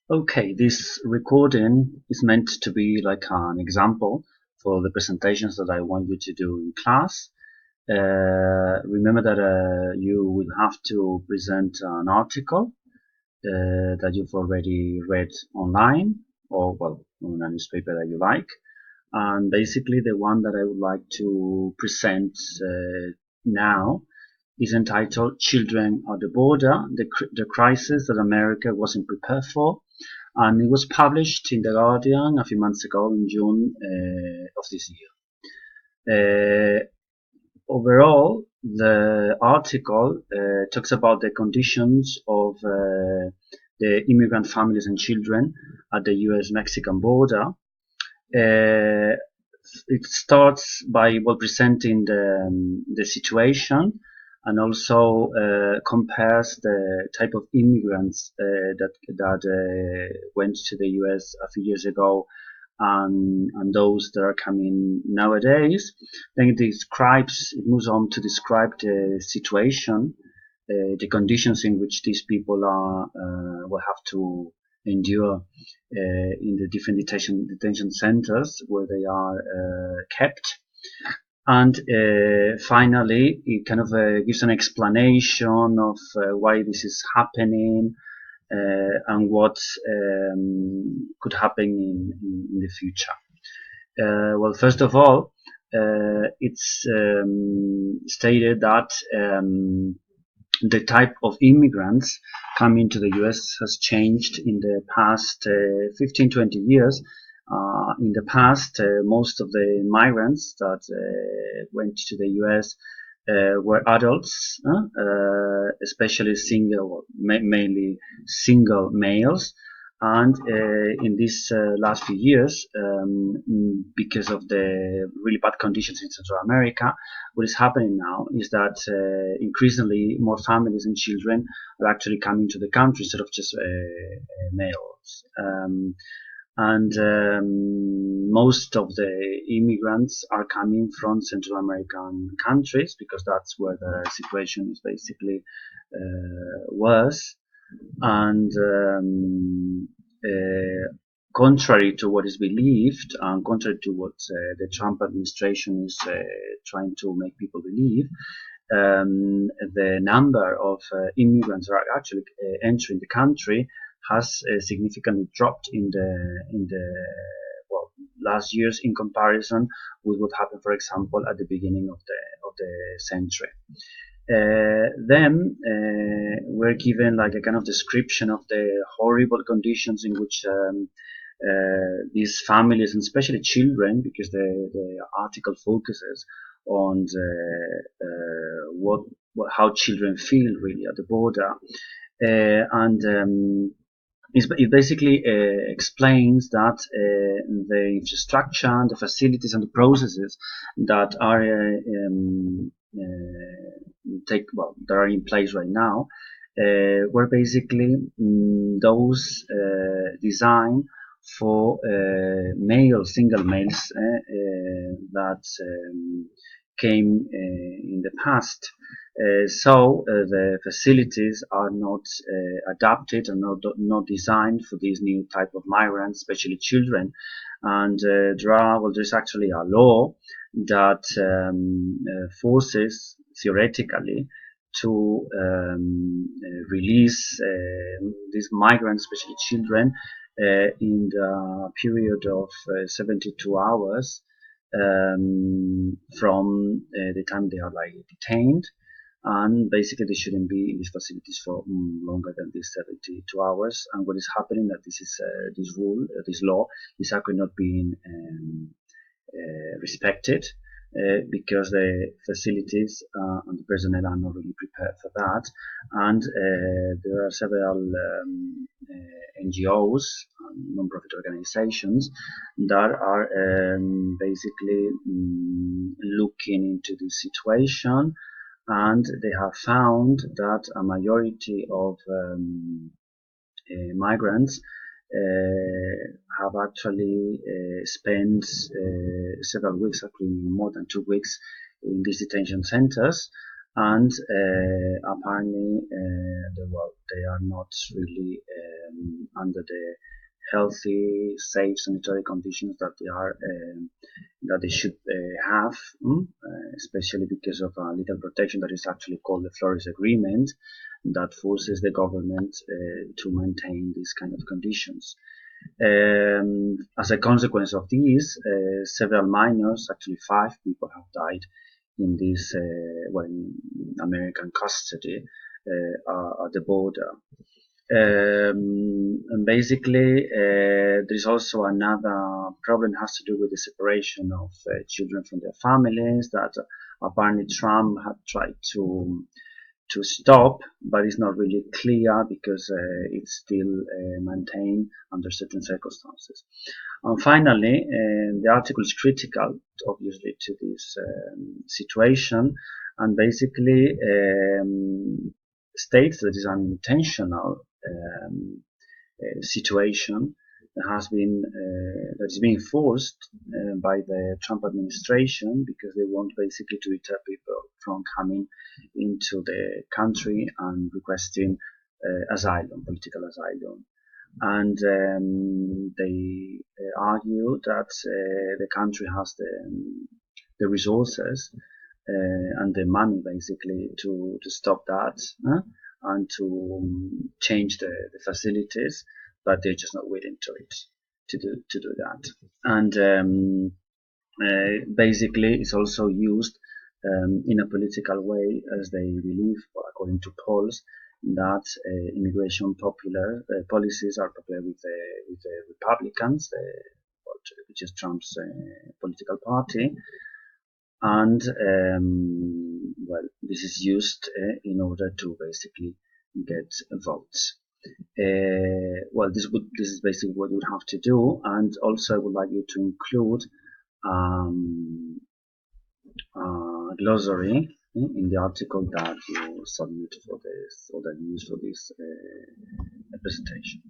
Okay, this recording is meant to be like an example for the presentations that I want you to do in class. Remember that you will have to present an article that you've already read online or, well, on a newspaper that you like. And basically the one that I would like to present now is entitled Children at the Border, the crisis that America wasn't prepared for, and it was published in The Guardian a few months ago in June of this year. Overall, the article talks about the conditions of the immigrant families and children at the US-Mexican border. It starts by presenting the situation, and also compares the type of immigrants that went to the US a few years ago and those that are coming nowadays. Then it moves on to describe the situation, the conditions in which these people will have to endure in the different detention centers where they are kept. And finally, it kind of gives an explanation of why this is happening and what could happen in the future. Well, first of all, it's stated that the type of immigrants coming to the US has changed in the past 15-20 years. In the past, most of the migrants that went to the US were adults, especially mainly single males. And in these last few years, because of the really bad conditions in Central America, what is happening now is that increasingly more families and children are actually coming to the country instead of just males. And most of the immigrants are coming from Central American countries because that's where the situation is basically worse. And contrary to what is believed, and contrary to what the Trump administration is trying to make people believe, the number of immigrants that are actually entering the country has significantly dropped in the well, last years in comparison with what happened, for example, at the beginning of the century. Then we're given like a kind of description of the horrible conditions in which these families, and especially children, because the article focuses on how children feel really at the border, and it basically explains that the infrastructure, the facilities, and the processes that are that are in place right now were basically those designed for single males that came in the past. So the facilities are not adapted and not designed for these new type of migrants, especially children. And there's actually a law that forces, theoretically, to release these migrants, especially children, in the period of 72 hours from the time they are like detained, and basically they shouldn't be in these facilities for longer than these 72 hours. And what is happening that this rule, this law, is actually not being respected because the facilities and the personnel are not really prepared for that. And there are several NGOs, non-profit organizations, that are basically looking into this situation, and they have found that a majority of migrants have actually spent several weeks, actually more than 2 weeks, in these detention centers. and apparently they are not really under the healthy, safe sanitary conditions that they should have, especially because of a legal protection that is actually called the Flores Agreement, that forces the government to maintain these kind of conditions. As a consequence of this, several minors, actually 5 people, have died in this, in American custody at the border. And basically, there is also another problem that has to do with the separation of children from their families that apparently Trump had tried to stop, but it's not really clear because it's still maintained under certain circumstances. And finally, the article is critical, obviously, to this situation, and basically states that it is an intentional situation that is being forced by the Trump administration because they want basically to deter people from coming into the country and requesting asylum, political asylum. And they argue that the country has the resources and the money basically to stop that and to change the facilities, but they're just not willing to do that. And basically, it's also used in a political way, as they believe, according to polls, that immigration policies are popular with the Republicans, which is Trump's political party, and this is used in order to basically get votes. This is basically what you would have to do, and also I would like you to include glossary in the article that you submit for this or that you use for this presentation.